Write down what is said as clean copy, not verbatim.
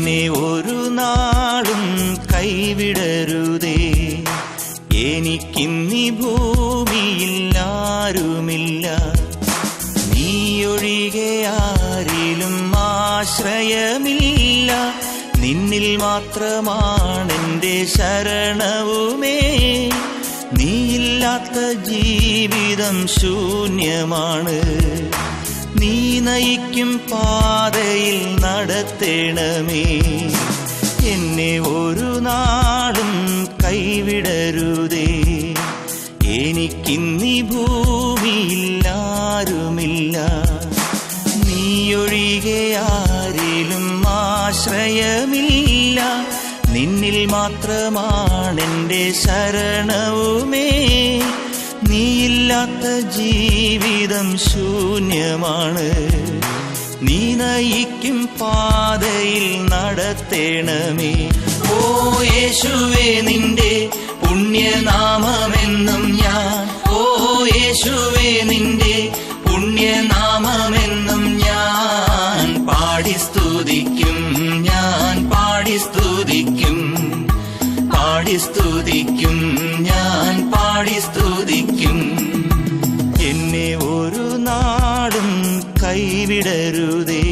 എന്നെ ഒരു നാളും കൈവിടരുതേ. എനിക്കിന്നീ ഭൂമിയിൽ ആരുമില്ല, നീയൊഴികെ ആരിലും ആശ്രയമില്ല. നിന്നിൽ മാത്രമാണെന്റെ ശരണവുമേ. നീയില്ലാത്ത ജീവിതം ശൂന്യമാണ്. നീ നയിക്കും പാതയിൽ നടത്തേണമേ. എന്നെ ഒരു നാളും കൈവിടരുതേ. എനിക്കിന്നീ ഭൂമിയിൽ ആരുമില്ല, നീയൊഴികെ ആരിലും ആശ്രയമില്ല. നിന്നിൽ മാത്രമാണെന്റെ ശരണവുമേ. നീയില്ലാത്ത ജീവിതം ശൂന്യമാണ്. നീ നയിക്കും പാതയിൽ നടത്തേണമേ. ഓ യേശുവേ, നിന്റെ പുണ്യനാമമെന്നും ഞാൻ, ഓ യേശുവേ, നിന്റെ പുണ്യനാമമെന്നും ഞാൻ പാടി സ്തുതിക്കും. ഞാൻ പാടി സ്തുതിക്കും, പാടി സ്തുതിക്കും, ഞാൻ പാടി സ്തുതിക്കും. എന്നെ ഒരു നാളും കൈവിടരുതേ.